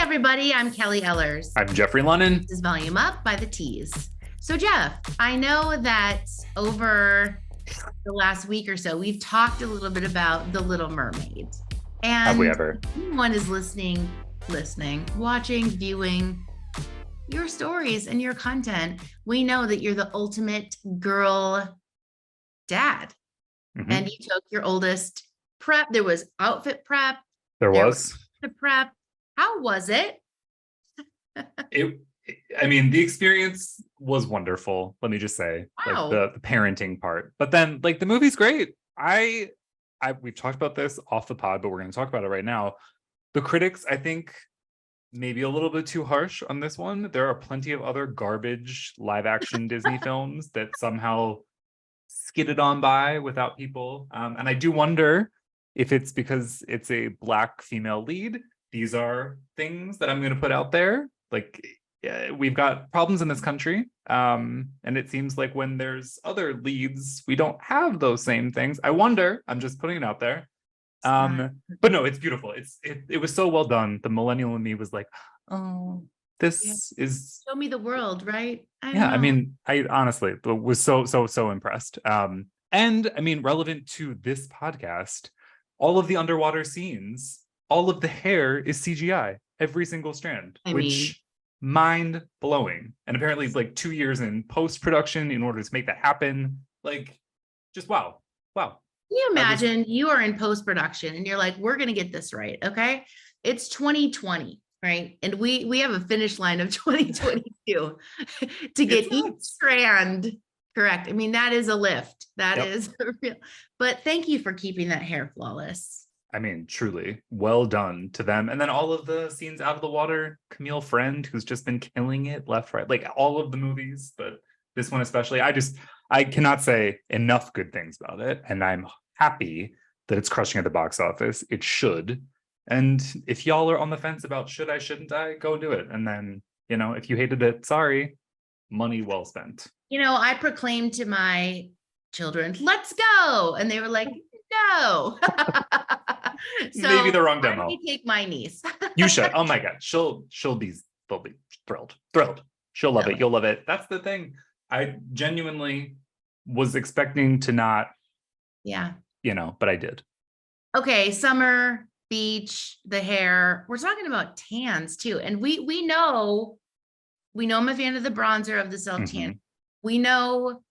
everybody, I'm Kelly Ellers. I'm Jeffrey Lunnan. This is Volume Up by the Tease. So Jeff, I know that over the last week or so, we've talked a little bit about The Little Mermaid. And Have we ever? If anyone is listening, watching, viewing your stories and your content, we know that you're the ultimate girl dad. Mm-hmm. And you took your oldest prep. There was outfit prep. There was the prep. How was it? The experience was wonderful. Let me just say, wow. Like the parenting part, but then like the movie's great. We've talked about this off the pod, but we're going to talk about it right now. The critics, I think, maybe a little bit too harsh on this one. There are plenty of other garbage live action Disney films that somehow skidded on by without people. And I do wonder if it's because it's a Black female lead. These are things that I'm going to put out there. Like, we've got problems in this country. And it seems like when there's other leads, we don't have those same things. I wonder, I'm just putting it out there. But no, it's beautiful. It was so well done. The millennial in me was like, oh, this is show me the world, right? I honestly was so impressed. And I mean, relevant to this podcast, all of the underwater scenes, all of the hair is CGI, every single strand, which mind blowing. And apparently it's like 2 years in post-production in order to make that happen. Like, just wow. Can you imagine you are in post-production and you're like, we're going to get this right. Okay. It's 2020, right? And we have a finish line of 2022 to get each strand correct. I mean, that is a lift. That is real. But thank you for keeping that hair flawless. I mean, truly well done to them. And then all of the scenes out of the water, Camille Friend, who's just been killing it left, right, like all of the movies, but this one especially, I cannot say enough good things about it. And I'm happy that it's crushing at the box office. It should. And if y'all are on the fence about should I, shouldn't I, go do it. And then, if you hated it, sorry, money well spent. I proclaimed to my children, let's go. And they were like, no. So maybe the wrong demo. Let me take my niece. You should. Oh my God. She'll be thrilled. She'll love it. You'll love it. That's the thing. I genuinely was expecting to not, but I did. Okay. Summer, beach, the hair. We're talking about tans too. And we know I'm a fan of the bronzer of the self-tan. We know,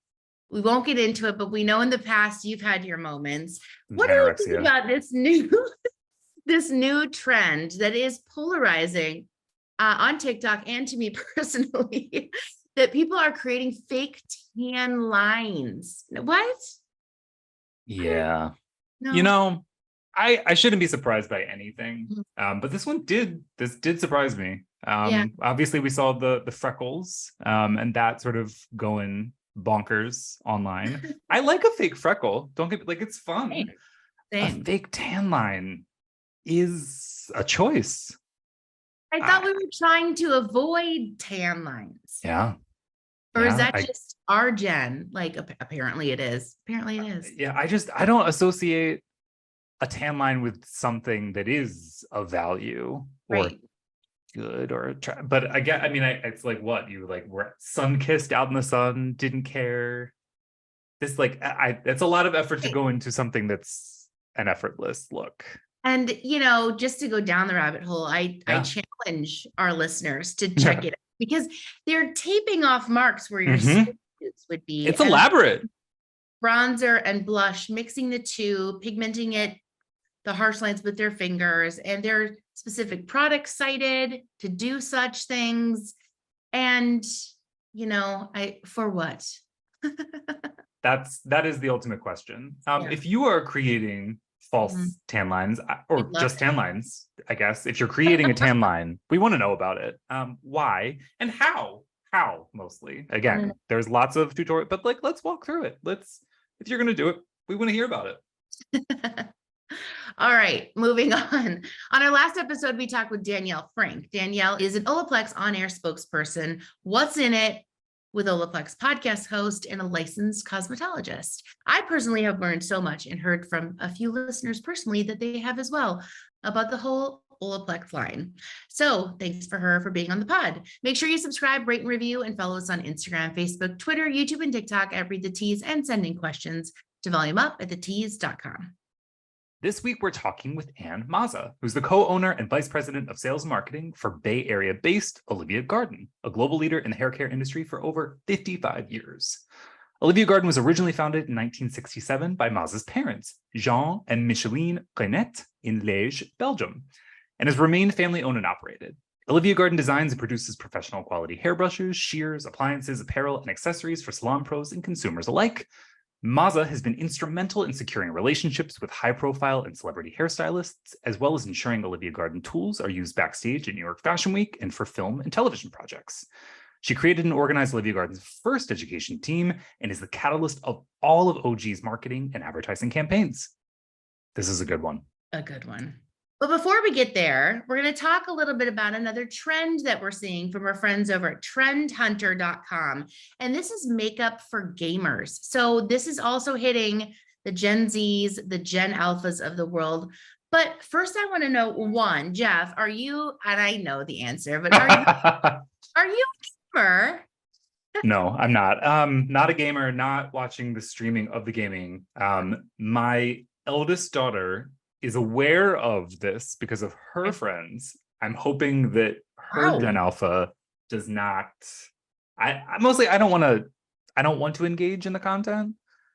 we won't get into it, but we know in the past you've had your moments. What do you think about this new trend that is polarizing on TikTok and to me personally, that people are creating fake tan lines? What? Yeah. No. I shouldn't be surprised by anything. But this did surprise me. Obviously we saw the freckles and that sort of going bonkers online. I like a fake freckle. Don't get it's fun. Same. A fake tan line is a choice. I thought we were trying to avoid tan lines. Yeah. Or is that just our gen? Like apparently it is. Yeah, I don't associate a tan line with something that is of value or good or but again, it's like what you were sun-kissed out in the sun, didn't care. This it's a lot of effort to go into something that's an effortless look. And just to go down the rabbit hole, I challenge our listeners to check it out because they're taping off marks where your stitches would be. It's elaborate. Bronzer and blush, mixing the two, pigmenting it, the harsh lines with their fingers, and there are specific products cited to do such things. And, for what? That is the ultimate question. If you are creating false tan lines or just tan lines, I guess, if you're creating a tan line, we want to know about it. Why and how mostly. Again, there's lots of tutorial, but let's walk through it. If you're going to do it, we want to hear about it. All right, moving on. On our last episode, we talked with Danielle Frank. Danielle is an Olaplex on-air spokesperson. What's in it? With Olaplex podcast host and a licensed cosmetologist. I personally have learned so much and heard from a few listeners personally that they have as well about the whole Olaplex line. So thanks for her for being on the pod. Make sure you subscribe, rate and review, and follow us on Instagram, Facebook, Twitter, YouTube, and TikTok at Read the Tease, and sending questions to volumeup@thetease.com. This week, we're talking with Anne Maza, who's the co-owner and vice president of sales and marketing for Bay Area-based Olivia Garden, a global leader in the hair care industry for over 55 years. Olivia Garden was originally founded in 1967 by Maza's parents, Jean and Micheline Rennette, in Liège, Belgium, and has remained family-owned and operated. Olivia Garden designs and produces professional quality hairbrushes, shears, appliances, apparel, and accessories for salon pros and consumers alike. Maza has been instrumental in securing relationships with high-profile and celebrity hairstylists, as well as ensuring Olivia Garden tools are used backstage at New York Fashion Week and for film and television projects. She created and organized Olivia Garden's first education team and is the catalyst of all of OG's marketing and advertising campaigns. This is a good one. A good one. But before we get there, we're going to talk a little bit about another trend that we're seeing from our friends over at trendhunter.com. And this is makeup for gamers. So this is also hitting the Gen Zs, the Gen Alphas of the world. But first I want to know, one, Jeff, are you, and I know the answer, but are you a gamer? No, I'm not. Not a gamer, not watching the streaming of the gaming. My eldest daughter is aware of this because of her friends. I'm hoping that her Gen Alpha does not. I don't want to engage in the content,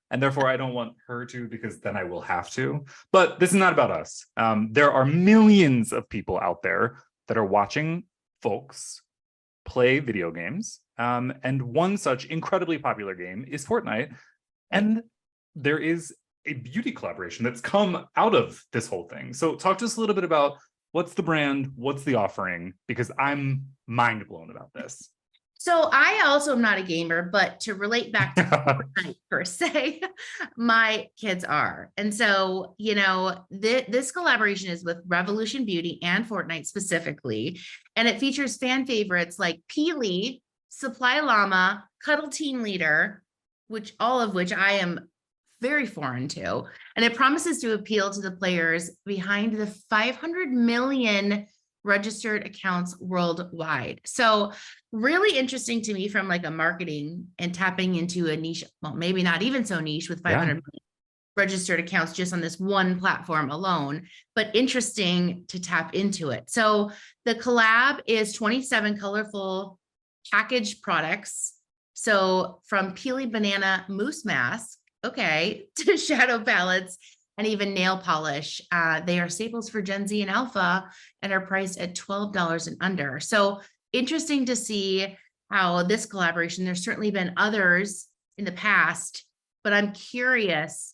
and therefore I don't want her to, because then I will have to. But this is not about us. There are millions of people out there that are watching folks play video games. And one such incredibly popular game is Fortnite. And there is a beauty collaboration that's come out of this whole thing. So talk to us a little bit about what's the brand, what's the offering, because I'm mind blown about this. So I also am not a gamer, but to relate back to Fortnite per se, my kids are. And so, you know, this collaboration is with Revolution Beauty and Fortnite specifically, and it features fan favorites like Peely, Supply Llama, Cuddle Team Leader, all of which I am very foreign to, and it promises to appeal to the players behind the 500 million registered accounts worldwide. So really interesting to me from like a marketing and tapping into a niche, well, maybe not even so niche with 500 million registered accounts just on this one platform alone, but interesting to tap into it. So the collab is 27 colorful packaged products. So from Peely Banana Mousse Mask, to shadow palettes and even nail polish. They are staples for Gen Z and Alpha and are priced at $12 and under. So interesting to see how this collaboration, there's certainly been others in the past, but I'm curious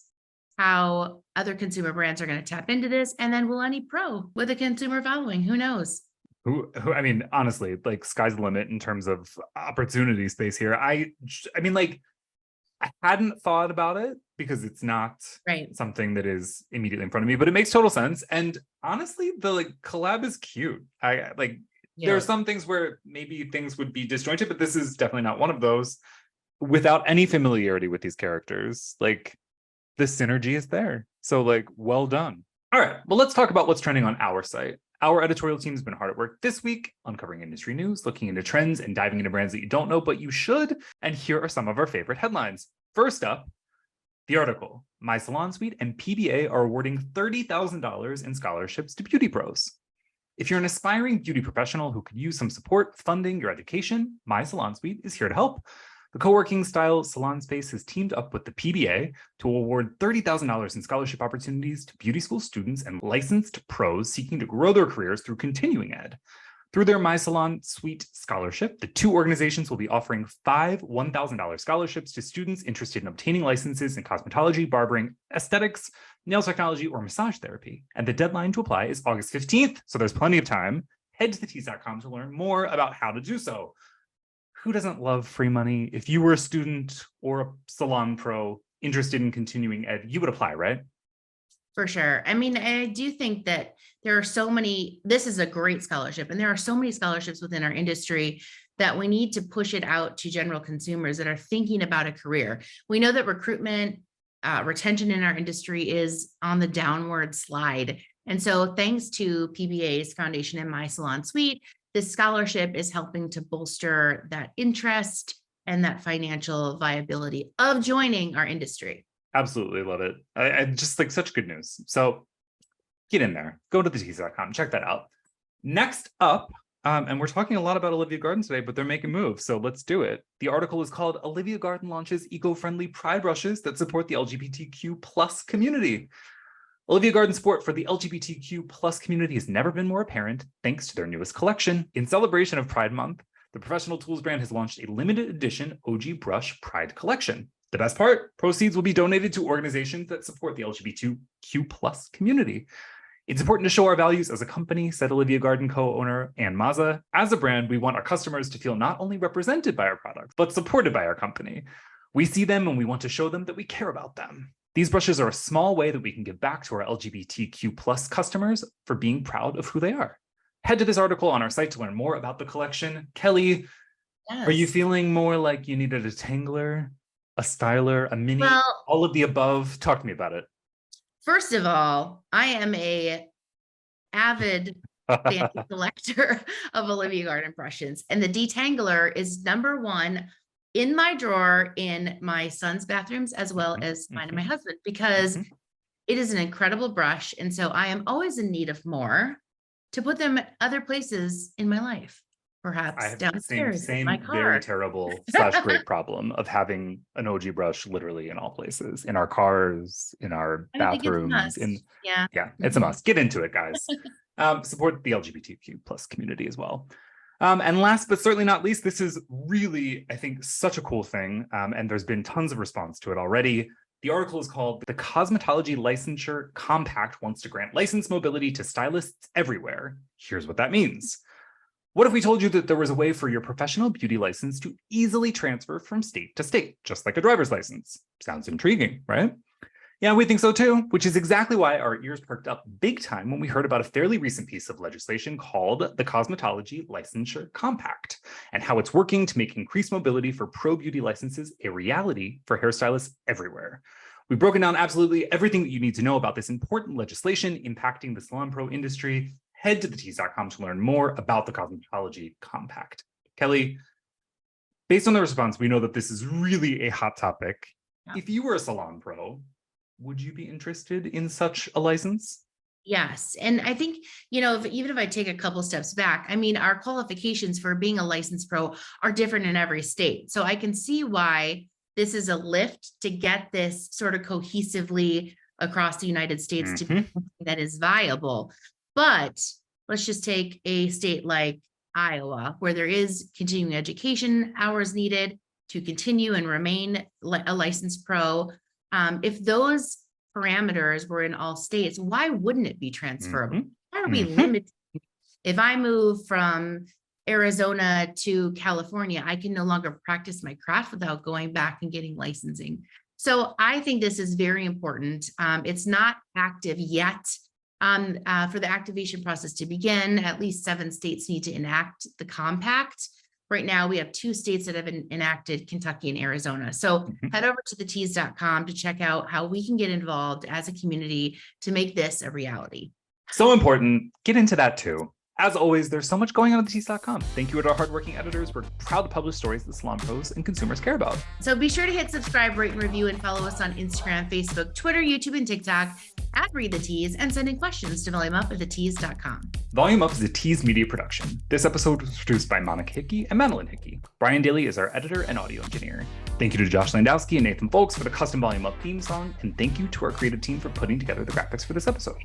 how other consumer brands are going to tap into this. And then will any pro with a consumer following? Who knows? I mean, honestly, like sky's the limit in terms of opportunity space here. I mean, like, I hadn't thought about it because it's not something that is immediately in front of me, but it makes total sense. And honestly, the collab is cute. There are some things where maybe things would be disjointed, but this is definitely not one of those. Without any familiarity with these characters, like the synergy is there. So like, well done. All right, well, let's talk about what's trending on our site. Our editorial team has been hard at work this week, uncovering industry news, looking into trends, and diving into brands that you don't know, but you should. And here are some of our favorite headlines. First up, the article, My Salon Suite and PBA are awarding $30,000 in scholarships to beauty pros. If you're an aspiring beauty professional who could use some support funding your education, My Salon Suite is here to help. The co-working style salon space has teamed up with the PBA to award $30,000 in scholarship opportunities to beauty school students and licensed pros seeking to grow their careers through continuing ed. Through their My Salon Suite scholarship, the two organizations will be offering 5 $1,000 scholarships to students interested in obtaining licenses in cosmetology, barbering, aesthetics, nail technology, or massage therapy. And the deadline to apply is August 15th, so there's plenty of time. Head to thetease.com to learn more about how to do so. Who doesn't love free money? If you were a student or a salon pro interested in continuing ed, you would apply, right? For sure. I mean, I do think that there are so many, this is a great scholarship, and there are so many scholarships within our industry that we need to push it out to general consumers that are thinking about a career. We know that recruitment, retention in our industry is on the downward slide. And so thanks to PBA's Foundation in My Salon Suite, this scholarship is helping to bolster that interest and that financial viability of joining our industry. Absolutely love it. I just like such good news. So get in there, go to thetease.com, check that out. Next up, and we're talking a lot about Olivia Garden today, but they're making moves, so let's do it. The article is called Olivia Garden Launches Eco-Friendly Pride Brushes That Support the LGBTQ plus community. Olivia Garden's support for the LGBTQ plus community has never been more apparent thanks to their newest collection. In celebration of Pride Month, the professional tools brand has launched a limited edition OG Brush Pride collection. The best part, proceeds will be donated to organizations that support the LGBTQ plus community. It's important to show our values as a company, said Olivia Garden co-owner Anne Maza. As a brand, we want our customers to feel not only represented by our products, but supported by our company. We see them and we want to show them that we care about them. These brushes are a small way that we can give back to our LGBTQ plus customers for being proud of who they are. Head to this article on our site to learn more about the collection. Kelly, Yes. Are you feeling more like you needed a tangler, a styler, a mini, Well, all of the above? Talk to me about it. first of all, I am a avid fancy collector of Olivia Garden brushes, and the detangler is number one in my drawer in my son's bathrooms as well as mine and my husband, because it is an incredible brush. And so I am always in need of more to put them at other places in my life, I perhaps have the downstairs in same my very car. terrible / great problem of having an OG brush literally in all places, in our cars, in our I think it's a bathrooms, must. in Yeah. it's a must. Get into it, guys. Support the LGBTQ plus community as well. And last but certainly not least, this is really, I think, such a cool thing. And there's been tons of response to it already. The article is called The Cosmetology Licensure Compact Wants to Grant License Mobility to Stylists Everywhere. Here's what that means. What if we told you that there was a way for your professional beauty license to easily transfer from state to state, just like a driver's license? Sounds intriguing, right? Yeah, we think so too, which is exactly why our ears perked up big time when we heard about a fairly recent piece of legislation called the Cosmetology Licensure Compact and how it's working to make increased mobility for pro beauty licenses a reality for hairstylists everywhere. We've broken down absolutely everything that you need to know about this important legislation impacting the salon pro industry. Head to thetease.com to learn more about the Cosmetology Compact. Kelly, based on the response, we know that this is really a hot topic. Yeah. If you were a salon pro, would you be interested in such a license? Yes. And I think, even if I take a couple steps back, I mean, our qualifications for being a licensed pro are different in every state. So I can see why this is a lift to get this sort of cohesively across the United States to be something that is viable. But let's just take a state like Iowa, where there is continuing education hours needed to continue and remain a licensed pro. If those parameters were in all states, why wouldn't it be transferable? Why are we limited? If I move from Arizona to California, I can no longer practice my craft without going back and getting licensing. So I think this is very important. It's not active yet. For the activation process to begin, at least 7 states need to enact the compact. Right now, we have 2 states that have enacted, Kentucky and Arizona. So head over to thetease.com to check out how we can get involved as a community to make this a reality. So important. Get into that too. As always, there's so much going on at thetease.com. Thank you to our hardworking editors. We're proud to publish stories that salon pros and consumers care about. So be sure to hit subscribe, rate, and review, and follow us on Instagram, Facebook, Twitter, YouTube, and TikTok at Read the Tease, and send in questions to volumeup@thetease.com. Volume Up is a Tease media production. This episode was produced by Monica Hickey and Madeline Hickey. Brian Daly is our editor and audio engineer. Thank you to Josh Landowski and Nathan Folks for the custom Volume Up theme song, and thank you to our creative team for putting together the graphics for this episode.